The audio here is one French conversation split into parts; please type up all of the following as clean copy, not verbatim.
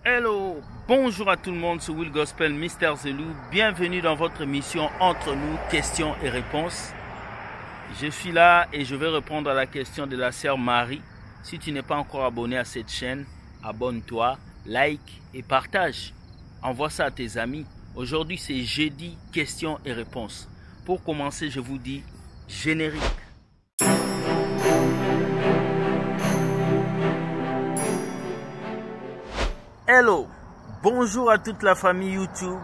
Hello, bonjour à tout le monde, c'est Will Gospel, Mr Zelou. Bienvenue dans votre émission Entre nous, questions et réponses. Je suis là et je vais répondre à la question de la sœur Marie. Si tu n'es pas encore abonné à cette chaîne, abonne-toi, like et partage. Envoie ça à tes amis. Aujourd'hui, c'est jeudi, questions et réponses. Pour commencer, je vous dis générique. Hello, bonjour à toute la famille YouTube.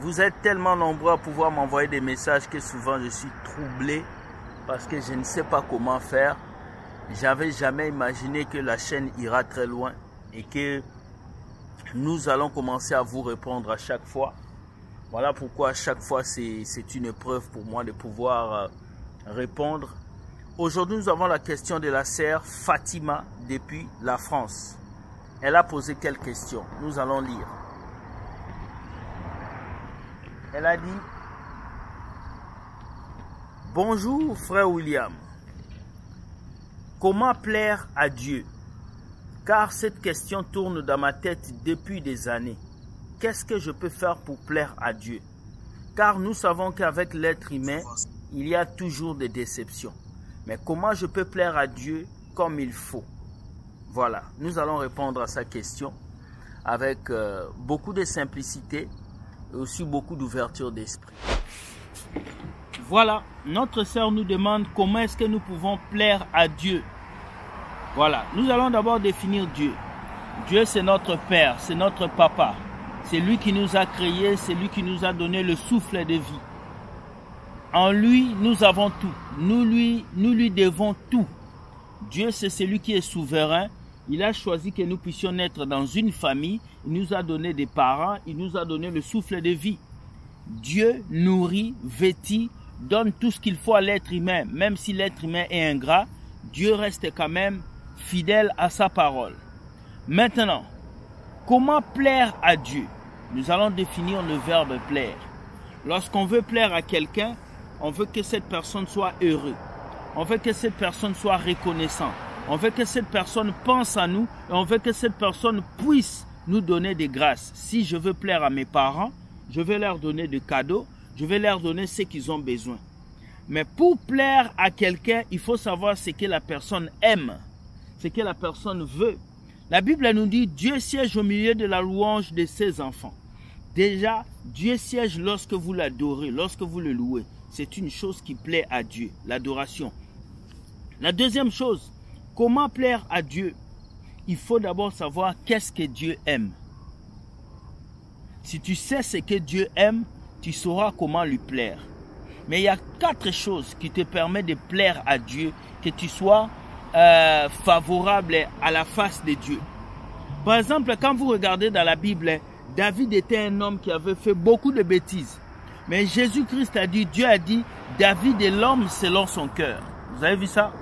Vous êtes tellement nombreux à pouvoir m'envoyer des messages que souvent je suis troublé parce que je ne sais pas comment faire. J'avais jamais imaginé que la chaîne ira très loin et que nous allons commencer à vous répondre à chaque fois. Voilà pourquoi à chaque fois c'est une épreuve pour moi de pouvoir répondre. Aujourd'hui, nous avons la question de la sœur Fatima depuis la France. Elle a posé quelques questions. Nous allons lire. Elle a dit: bonjour frère William. Comment plaire à Dieu? Car cette question tourne dans ma tête depuis des années. Qu'est-ce que je peux faire pour plaire à Dieu? Car nous savons qu'avec l'être humain, il y a toujours des déceptions. Mais comment je peux plaire à Dieu comme il faut? Voilà, nous allons répondre à sa question avec beaucoup de simplicité et aussi beaucoup d'ouverture d'esprit. Voilà, notre sœur nous demande comment est-ce que nous pouvons plaire à Dieu. Voilà, nous allons d'abord définir Dieu. Dieu, c'est notre Père, c'est notre Papa. C'est lui qui nous a créés, c'est lui qui nous a donné le souffle de vie. En lui, nous avons tout. Nous lui devons tout. Dieu, c'est celui qui est souverain. Il a choisi que nous puissions naître dans une famille. Il nous a donné des parents. Il nous a donné le souffle de vie. Dieu nourrit, vêtit, donne tout ce qu'il faut à l'être humain. Même si l'être humain est ingrat, Dieu reste quand même fidèle à sa parole. Maintenant, comment plaire à Dieu? Nous allons définir le verbe plaire. Lorsqu'on veut plaire à quelqu'un, on veut que cette personne soit heureuse. On veut que cette personne soit reconnaissante. On veut que cette personne pense à nous et on veut que cette personne puisse nous donner des grâces. Si je veux plaire à mes parents, je vais leur donner des cadeaux, je vais leur donner ce qu'ils ont besoin. Mais pour plaire à quelqu'un, il faut savoir ce que la personne aime, ce que la personne veut. La Bible nous dit: Dieu siège au milieu de la louange de ses enfants. Déjà, Dieu siège lorsque vous l'adorez, lorsque vous le louez. C'est une chose qui plaît à Dieu, l'adoration. La deuxième chose, comment plaire à Dieu? Il faut d'abord savoir qu'est-ce que Dieu aime. Si tu sais ce que Dieu aime, tu sauras comment lui plaire. Mais il y a 4 choses qui te permettent de plaire à Dieu, que tu sois favorable à la face de Dieu. Par exemple, quand vous regardez dans la Bible, David était un homme qui avait fait beaucoup de bêtises. Mais Jésus-Christ a dit, Dieu a dit, David est l'homme selon son cœur. Vous avez vu ça?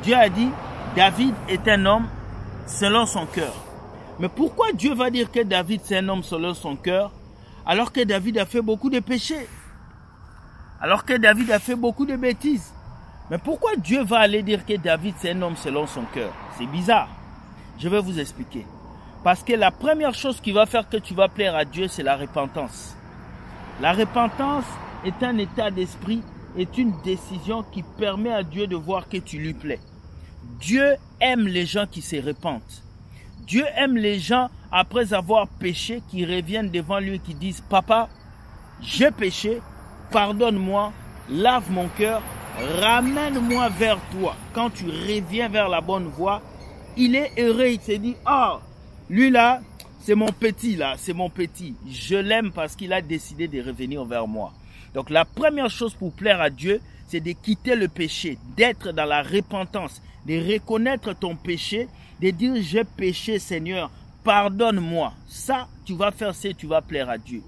Dieu a dit, David est un homme selon son cœur. Mais pourquoi Dieu va dire que David c'est un homme selon son cœur, alors que David a fait beaucoup de péchés? Alors que David a fait beaucoup de bêtises? Mais pourquoi Dieu va aller dire que David c'est un homme selon son cœur? C'est bizarre. Je vais vous expliquer. Parce que la première chose qui va faire que tu vas plaire à Dieu, c'est la repentance. La repentance est un état d'esprit, est une décision qui permet à Dieu de voir que tu lui plais. Dieu aime les gens qui se repentent. Dieu aime les gens après avoir péché, qui reviennent devant lui et qui disent: Papa, j'ai péché, pardonne-moi, lave mon cœur, ramène-moi vers toi. Quand tu reviens vers la bonne voie, il est heureux, il se dit: oh, lui là, c'est mon petit là, c'est mon petit. Je l'aime parce qu'il a décidé de revenir vers moi. Donc la première chose pour plaire à Dieu, c'est de quitter le péché, d'être dans la repentance, de reconnaître ton péché, de dire: j'ai péché Seigneur, pardonne-moi. Ça, tu vas faire ça, tu vas plaire à Dieu.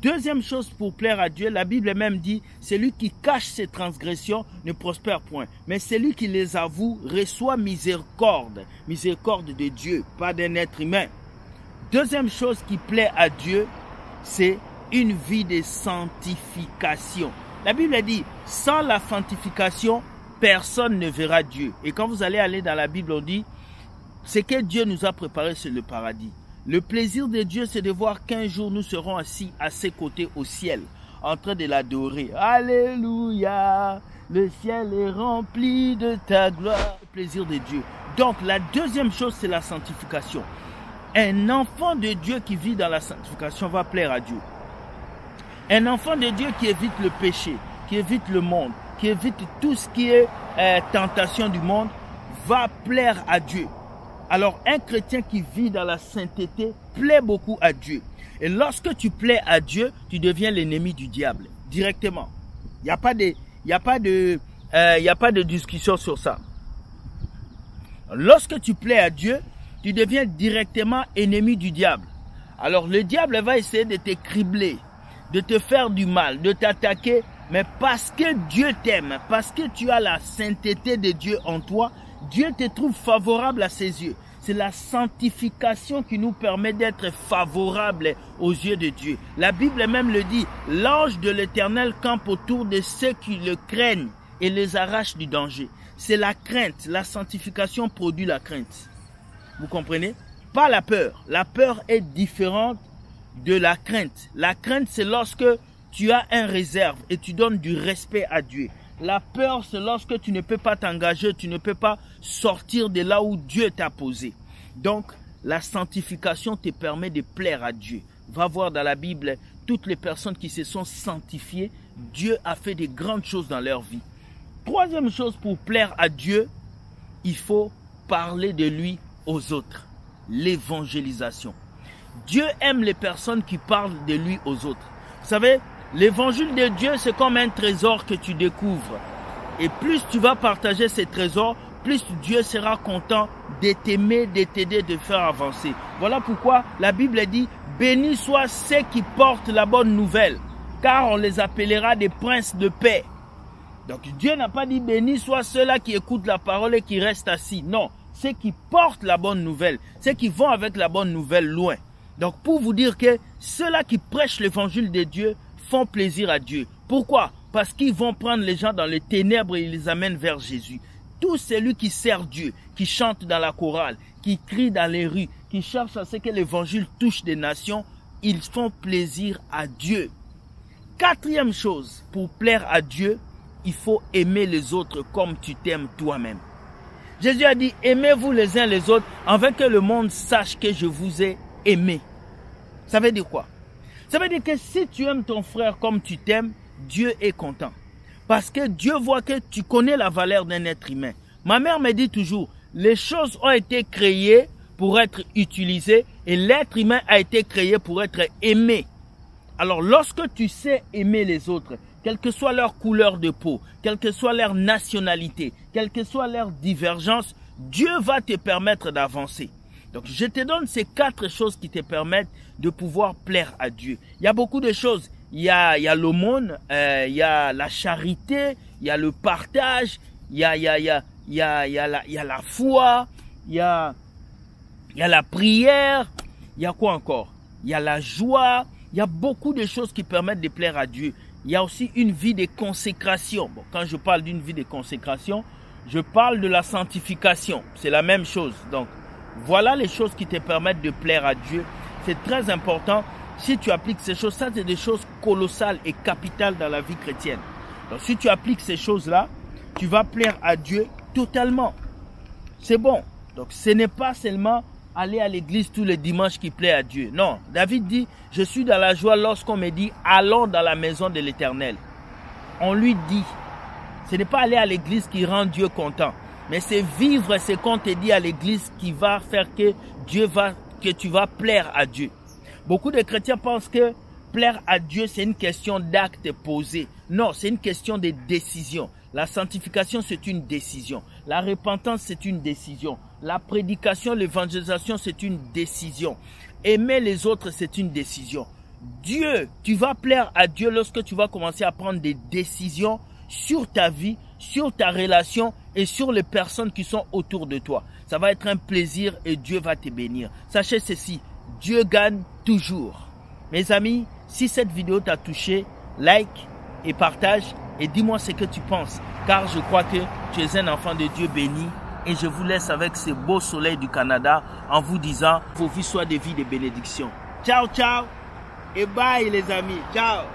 Deuxième chose pour plaire à Dieu, la Bible même dit: celui qui cache ses transgressions ne prospère point. Mais celui qui les avoue reçoit miséricorde. Miséricorde de Dieu, pas d'un être humain. Deuxième chose qui plaît à Dieu, c'est une vie de sanctification. La Bible dit: sans la sanctification, personne ne verra Dieu. Et quand vous allez dans la Bible, on dit: ce que Dieu nous a préparé, c'est le paradis. Le plaisir de Dieu, c'est de voir qu'un jour nous serons assis à ses côtés au ciel, en train de l'adorer. Alléluia, le ciel est rempli de ta gloire. Le plaisir de Dieu. Donc la deuxième chose, c'est la sanctification. Un enfant de Dieu qui vit dans la sanctification va plaire à Dieu. Un enfant de Dieu qui évite le péché, qui évite le monde, qui évite tout ce qui est tentation du monde, va plaire à Dieu. Alors un chrétien qui vit dans la sainteté plaît beaucoup à Dieu. Et lorsque tu plais à Dieu, tu deviens l'ennemi du diable, directement. Il n'y a pas de discussion sur ça. Lorsque tu plais à Dieu, tu deviens directement ennemi du diable. Alors le diable va essayer de te cribler, de te faire du mal, de t'attaquer, mais parce que Dieu t'aime, parce que tu as la sainteté de Dieu en toi, Dieu te trouve favorable à ses yeux. C'est la sanctification qui nous permet d'être favorable aux yeux de Dieu. La Bible même le dit, l'ange de l'Éternel campe autour de ceux qui le craignent et les arrache du danger. C'est la crainte, la sanctification produit la crainte. Vous comprenez? Pas la peur. La peur est différente de la crainte. La crainte, c'est lorsque tu as un réserve et tu donnes du respect à Dieu. La peur, c'est lorsque tu ne peux pas t'engager, tu ne peux pas sortir de là où Dieu t'a posé. Donc, la sanctification te permet de plaire à Dieu. Va voir dans la Bible, toutes les personnes qui se sont sanctifiées, Dieu a fait de grandes choses dans leur vie. Troisième chose, pour plaire à Dieu, il faut parler de lui aux autres. L'évangélisation. Dieu aime les personnes qui parlent de lui aux autres. Vous savez, l'évangile de Dieu, c'est comme un trésor que tu découvres. Et plus tu vas partager ces trésors, plus Dieu sera content de t'aimer, de t'aider, de faire avancer. Voilà pourquoi la Bible dit, bénis soient ceux qui portent la bonne nouvelle, car on les appellera des princes de paix. Donc Dieu n'a pas dit, bénis soient ceux-là qui écoutent la parole et qui restent assis. Non, ceux qui portent la bonne nouvelle, ceux qui vont avec la bonne nouvelle loin. Donc pour vous dire que ceux-là qui prêchent l'évangile de Dieu font plaisir à Dieu. Pourquoi? Parce qu'ils vont prendre les gens dans les ténèbres et ils les amènent vers Jésus. Tout celui qui sert Dieu, qui chante dans la chorale, qui crie dans les rues, qui cherche à ce que l'évangile touche des nations, ils font plaisir à Dieu. Quatrième chose, pour plaire à Dieu, il faut aimer les autres comme tu t'aimes toi-même. Jésus a dit, aimez-vous les uns les autres, afin que le monde sache que je vous ai aimé. Ça veut dire quoi? Ça veut dire que si tu aimes ton frère comme tu t'aimes, Dieu est content. Parce que Dieu voit que tu connais la valeur d'un être humain. Ma mère me dit toujours, les choses ont été créées pour être utilisées et l'être humain a été créé pour être aimé. Alors lorsque tu sais aimer les autres, quelle que soit leur couleur de peau, quelle que soit leur nationalité, quelle que soit leur divergence, Dieu va te permettre d'avancer. Donc je te donne ces 4 choses qui te permettent de pouvoir plaire à Dieu. Il y a beaucoup de choses. Il y a l'aumône, il y a la charité, il y a le partage, il y a la foi, il y a la prière, il y a quoi encore? Il y a la joie, il y a beaucoup de choses qui permettent de plaire à Dieu. Il y a aussi une vie de consécration. Bon, quand je parle d'une vie de consécration, je parle de la sanctification. C'est la même chose. Donc, voilà les choses qui te permettent de plaire à Dieu. C'est très important. Si tu appliques ces choses, ça c'est des choses colossales et capitales dans la vie chrétienne. Donc si tu appliques ces choses-là, tu vas plaire à Dieu totalement. C'est bon. Donc ce n'est pas seulement aller à l'église tous les dimanches qui plaît à Dieu. Non, David dit, je suis dans la joie lorsqu'on me dit, allons dans la maison de l'Éternel. On lui dit, ce n'est pas aller à l'église qui rend Dieu content. Mais c'est vivre ce qu'on te dit à l'église qui va faire que tu vas plaire à Dieu. Beaucoup de chrétiens pensent que plaire à Dieu, c'est une question d'acte posé. Non, c'est une question de décision. La sanctification, c'est une décision. La repentance, c'est une décision. La prédication, l'évangélisation, c'est une décision. Aimer les autres, c'est une décision. Dieu, tu vas plaire à Dieu lorsque tu vas commencer à prendre des décisions sur ta vie, sur ta relation et sur les personnes qui sont autour de toi. Ça va être un plaisir et Dieu va te bénir. Sachez ceci, Dieu gagne toujours. Mes amis, si cette vidéo t'a touché, like et partage et dis-moi ce que tu penses. Car je crois que tu es un enfant de Dieu béni. Et je vous laisse avec ce beau soleil du Canada en vous disant vos vies soient des vies de bénédiction. Ciao, ciao et bye les amis. Ciao.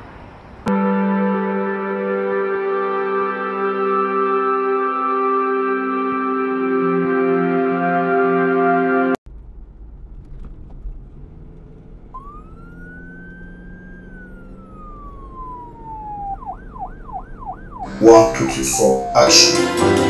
One, two, three, four, action.